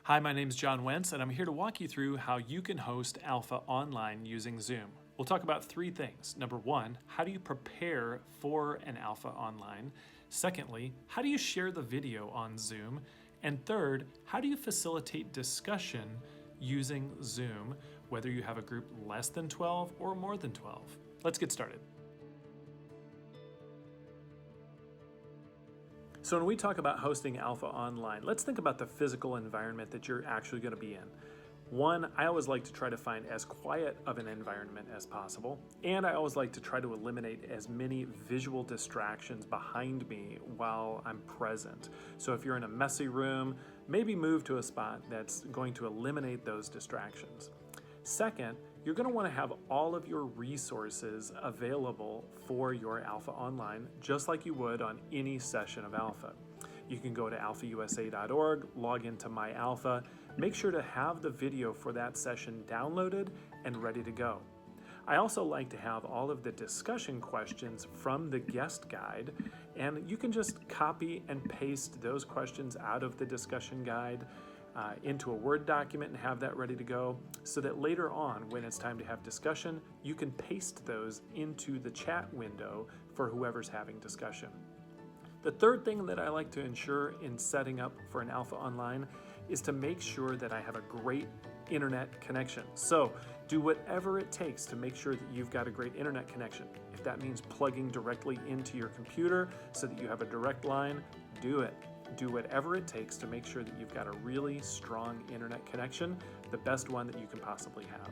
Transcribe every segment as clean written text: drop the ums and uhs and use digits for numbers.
Hi, my name is John Wentz, and I'm here to walk you through how you can host Alpha online using Zoom. We'll talk about three things. Number one, how do you prepare for an Alpha online? Secondly, how do you share the video on Zoom? And third, how do you facilitate discussion using Zoom, whether you have a group less than 12 or more than 12? Let's get started. So when we talk about hosting Alpha online, let's think about the physical environment that you're actually going to be in. One, I always like to try to find as quiet of an environment as possible, and I always like to try to eliminate as many visual distractions behind me while I'm present. So if you're in a messy room, maybe move to a spot that's going to eliminate those distractions. Second, you're going to want to have all of your resources available for your Alpha Online, just like you would on any session of Alpha. You can go to alphausa.org, log into MyAlpha, make sure to have the video for that session downloaded and ready to go. I also like to have all of the discussion questions from the guest guide, and you can just copy and paste those questions out of the discussion guide into a Word document and have that ready to go, so that later on, when it's time to have discussion, you can paste those into the chat window for whoever's having discussion. The third thing that I like to ensure in setting up for an Alpha Online is to make sure that I have a great internet connection. So do whatever it takes to make sure that you've got a great internet connection. If that means plugging directly into your computer so that you have a direct line, do it. Do whatever it takes to make sure that you've got a really strong internet connection, the best one that you can possibly have.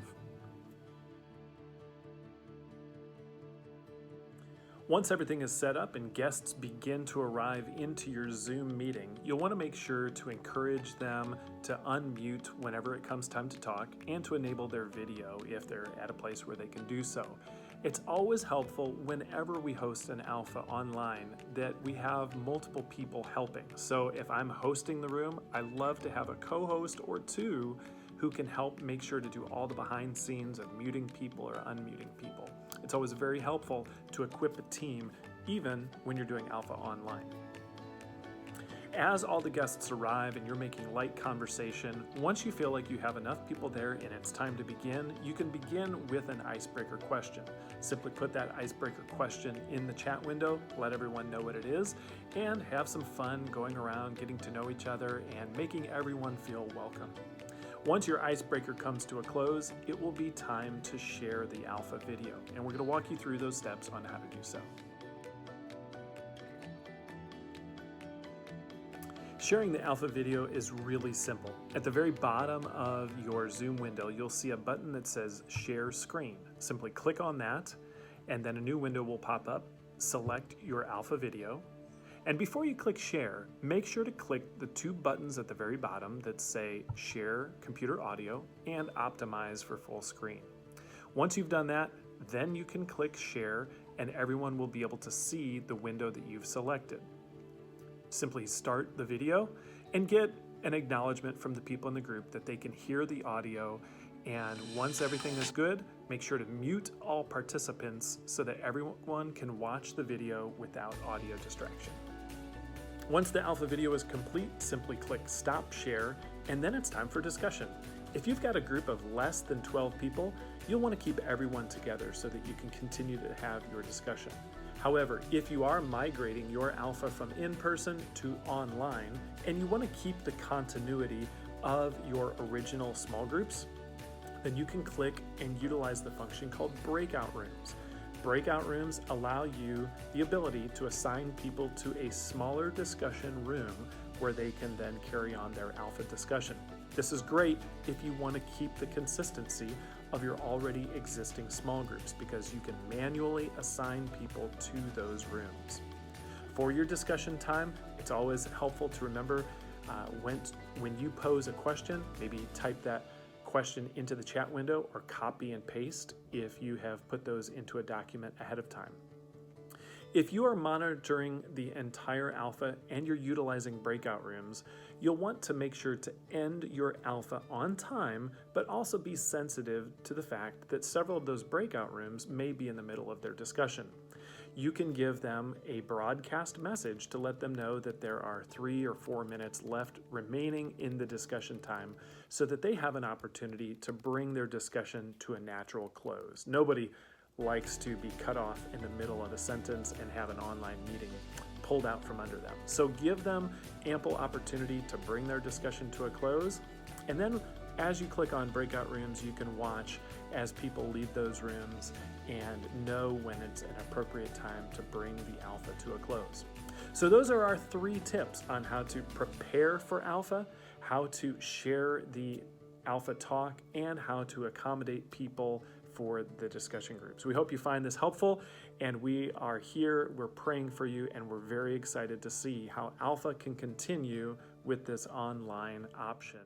Once everything is set up and guests begin to arrive into your Zoom meeting, you'll want to make sure to encourage them to unmute whenever it comes time to talk and to enable their video if they're at a place where they can do so. It's always helpful whenever we host an Alpha online that we have multiple people helping. So if I'm hosting the room, I love to have a co-host or two who can help make sure to do all the behind scenes of muting people or unmuting people. It's always very helpful to equip a team even when you're doing Alpha online. As all the guests arrive and you're making light conversation, once you feel like you have enough people there and it's time to begin, you can begin with an icebreaker question. Simply put that icebreaker question in the chat window, let everyone know what it is, and have some fun going around, getting to know each other, and making everyone feel welcome. Once your icebreaker comes to a close, it will be time to share the Alpha video, and we're going to walk you through those steps on how to do so. Sharing the Alpha video is really simple. At the very bottom of your Zoom window, you'll see a button that says Share Screen. Simply click on that, and then a new window will pop up. Select your Alpha video. And before you click Share, make sure to click the two buttons at the very bottom that say Share Computer Audio and Optimize for Full Screen. Once you've done that, then you can click Share and everyone will be able to see the window that you've selected. Simply start the video and get an acknowledgement from the people in the group that they can hear the audio. And once everything is good, make sure to mute all participants so that everyone can watch the video without audio distraction. Once the Alpha video is complete, simply click Stop Share, and then it's time for discussion. If you've got a group of less than 12 people, you'll want to keep everyone together so that you can continue to have your discussion. However, if you are migrating your Alpha from in-person to online, and you want to keep the continuity of your original small groups, then you can click and utilize the function called Breakout Rooms. Breakout rooms allow you the ability to assign people to a smaller discussion room where they can then carry on their Alpha discussion. This is great if you want to keep the consistency of your already existing small groups because you can manually assign people to those rooms. For your discussion time, it's always helpful to remember when you pose a question, maybe type that question into the chat window or copy and paste if you have put those into a document ahead of time. If you are monitoring the entire Alpha and you're utilizing breakout rooms, you'll want to make sure to end your Alpha on time, but also be sensitive to the fact that several of those breakout rooms may be in the middle of their discussion. you can give them a broadcast message to let them know that there are 3 or 4 minutes left remaining in the discussion time so that they have an opportunity to bring their discussion to a natural close. Nobody likes to be cut off in the middle of a sentence and have an online meeting pulled out from under them. So give them ample opportunity to bring their discussion to a close. And then as you click on breakout rooms, you can watch as people leave those rooms and know when it's an appropriate time to bring the alpha to a close. So those are our 3 tips on how to prepare for alpha, how to share the alpha talk, and how to accommodate people for the discussion groups. We hope you find this helpful, and we are here, we're praying for you, and we're very excited to see how alpha can continue with this online option.